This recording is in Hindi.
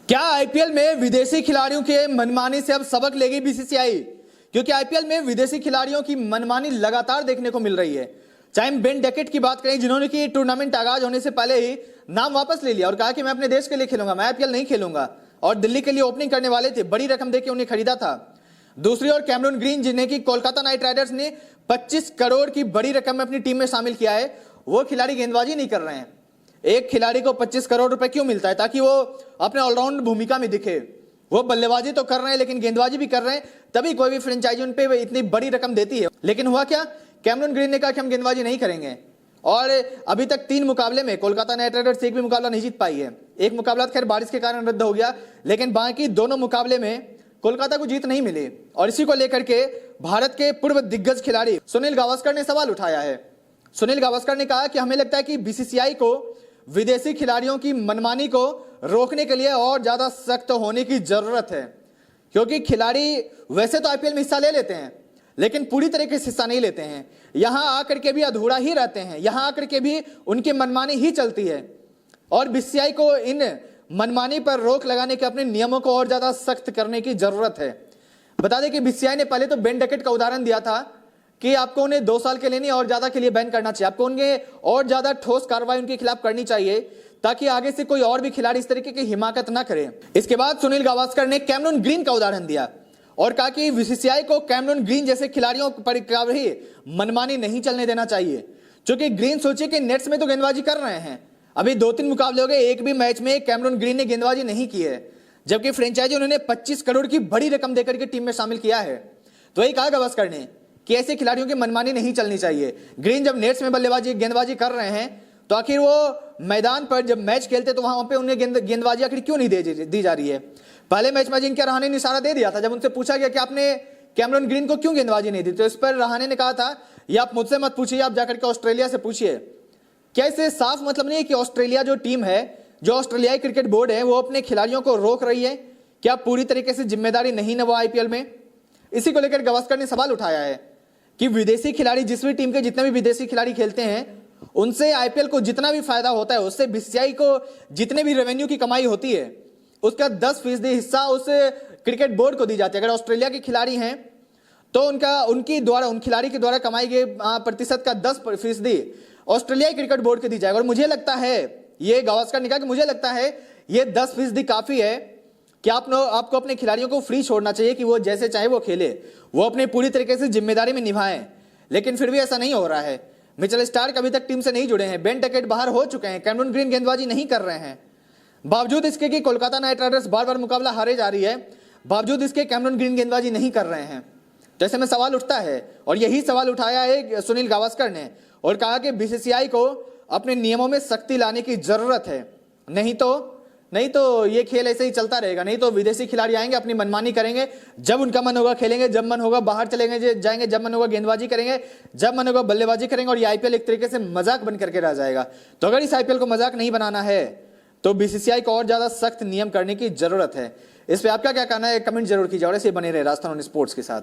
क्या आईपीएल में विदेशी खिलाड़ियों के मनमानी से अब सबक लेगी बीसीसीआई? क्योंकि आईपीएल में विदेशी खिलाड़ियों की मनमानी लगातार देखने को मिल रही है। चाहे हम बेन डेकेट की बात करें, जिन्होंने की टूर्नामेंट आगाज होने से पहले ही नाम वापस ले लिया और कहा कि मैं अपने देश के लिए खेलूंगा, मैं आईपीएल नहीं खेलूंगा, और दिल्ली के लिए ओपनिंग करने वाले थे, बड़ी रकम देकर उन्हें खरीदा था। दूसरी ओर कैमरून ग्रीन, जिन्हें की कोलकाता नाइट राइडर्स ने 25 करोड़ की बड़ी रकम अपनी टीम में शामिल किया है, वो खिलाड़ी गेंदबाजी नहीं कर रहे हैं। एक खिलाड़ी को 25 करोड़ रुपए क्यों मिलता है? ताकि वो अपने ऑलराउंड भूमिका में दिखे। वो बल्लेबाजी तो कर रहे हैं लेकिन गेंदबाजी भी कर रहे हैं, तभी कोई भी फ्रेंचाइजी उन पे इतनी बड़ी रकम देती है। लेकिन हुआ क्या? कैमरून ग्रीन ने कहा कि हम गेंदबाजी नहीं करेंगे, और अभी तक 3 मुकाबले में कोलकाता नाइट राइडर्स एक भी मुकाबला नहीं जीत पाई है। एक मुकाबला खैर बारिश के कारण रद्द हो गया, लेकिन बाकी दोनों मुकाबले में कोलकाता को जीत नहीं मिली। और इसी को लेकर के भारत के पूर्व दिग्गज खिलाड़ी सुनील गावस्कर ने सवाल उठाया है। सुनील गावस्कर ने कहा कि हमें लगता है कि बीसीसीआई को विदेशी खिलाड़ियों की मनमानी को रोकने के लिए और ज्यादा सख्त होने की जरूरत है, क्योंकि खिलाड़ी वैसे तो आईपीएल में हिस्सा ले लेते हैं लेकिन पूरी तरीके से हिस्सा नहीं लेते हैं। यहां आकर के भी अधूरा ही रहते हैं, यहां आकर के भी उनकी मनमानी ही चलती है। और बीसीसीआई को इन मनमानी पर रोक लगाने के अपने नियमों को और ज्यादा सख्त करने की जरूरत है। बता दें कि बीसीसीआई ने पहले तो बेन डेकेट का उदाहरण दिया था कि आपको उन्हें 2 साल के लिए नहीं और ज्यादा के लिए बैन करना चाहिए, आपको उनके और ज्यादा ठोस कार्रवाई उनके खिलाफ करनी चाहिए, ताकि आगे से कोई और भी खिलाड़ी इस तरीके की हिमाकत ना करे। इसके बाद सुनील गावस्कर ने कैमरून ग्रीन का उदाहरण दिया और कहा कि बीसीसीआई को कैमरून ग्रीन जैसे खिलाड़ियों पर भी मनमानी नहीं चलने देना चाहिए। क्योंकि ग्रीन सोचिए कि नेट्स में तो गेंदबाजी कर रहे हैं, अभी 2-3 मुकाबले हो गए, एक भी मैच में कैमरून ग्रीन ने गेंदबाजी नहीं की है, जबकि फ्रेंचाइजी उन्होंने 25 करोड़ की बड़ी रकम देकर के टीम में शामिल किया है। तो वही कहा गावस्कर ने कि ऐसे खिलाड़ियों की मनमानी नहीं चलनी चाहिए। ग्रीन जब नेट्स में बल्लेबाजी गेंदबाजी कर रहे हैं तो आखिर वो मैदान पर जब मैच खेलते तो वहां पे उन्हें गेंदबाजी आखिर क्यों नहीं दी जा रही है? पहले मैच में अजिंक्य रहाणे ने इशारा दे दिया था, जब उनसे पूछा गया कि आपने कैमरून ग्रीन को क्यों गेंदबाजी नहीं दी, तो इस पर रहाणे ने कहा था, ये आप मुझसे मत पूछिए, आप जाकर के ऑस्ट्रेलिया से पूछिए। क्या इससे साफ मतलब नहीं है कि ऑस्ट्रेलिया जो टीम है, जो ऑस्ट्रेलियाई क्रिकेट बोर्ड है, वो अपने खिलाड़ियों को रोक रही है? क्या पूरी तरीके से जिम्मेदारी नहीं निभा आईपीएल में? इसी को लेकर गावस्कर ने सवाल उठाया है कि विदेशी खिलाड़ी, जिस भी टीम के जितने भी विदेशी खिलाड़ी खेलते हैं, उनसे आईपीएल को जितना भी फायदा होता है, उससे बीसीसीआई को जितने भी रेवेन्यू की कमाई होती है, उसका 10% हिस्सा उस क्रिकेट बोर्ड को दी जाती है। अगर ऑस्ट्रेलिया के खिलाड़ी हैं तो उन खिलाड़ी के द्वारा कमाई गए प्रतिशत का 10% ऑस्ट्रेलियाई क्रिकेट बोर्ड को दी जाएगा। और मुझे लगता है, ये गावस्कर ने कहा कि मुझे लगता है ये 10% काफी है कि आपको अपने खिलाड़ियों को फ्री छोड़ना चाहिए कि वो जैसे चाहे वो खेले, वो अपने पूरी तरीके से जिम्मेदारी में निभाएं। लेकिन फिर भी ऐसा नहीं हो रहा है। मिचेल स्टार्क अभी तक टीम से नहीं जुड़े हैं, बेन डेकेट बाहर हो चुके हैं, कैमरून ग्रीन गेंदबाजी नहीं कर रहे हैं। बावजूद इसके कि कोलकाता नाइट राइडर्स बार बार मुकाबला हारे जा रही है, बावजूद इसके कैमरून ग्रीन गेंदबाजी नहीं कर रहे हैं। तो ऐसे में सवाल उठता है, और यही सवाल उठाया है सुनील गावस्कर ने, और कहा कि बीसीसीआई को अपने नियमों में सख्ती लाने की जरूरत है। नहीं तो ये खेल ऐसे ही चलता रहेगा। नहीं तो विदेशी खिलाड़ी आएंगे, अपनी मनमानी करेंगे, जब उनका मन होगा खेलेंगे, जब मन होगा बाहर चलेंगे जाएंगे, जब मन होगा गेंदबाजी करेंगे, जब मन होगा बल्लेबाजी करेंगे, और ये आईपीएल एक तरीके से मजाक बन करके रह जाएगा। तो अगर इस आईपीएल को मजाक नहीं बनाना है तो बीसीसीआई को और ज्यादा सख्त नियम करने की जरूरत है। इस पे आपका क्या कहना है? कमेंट जरूर कीजिए और ऐसे बने रहे राजस्थान स्पोर्ट्स के साथ।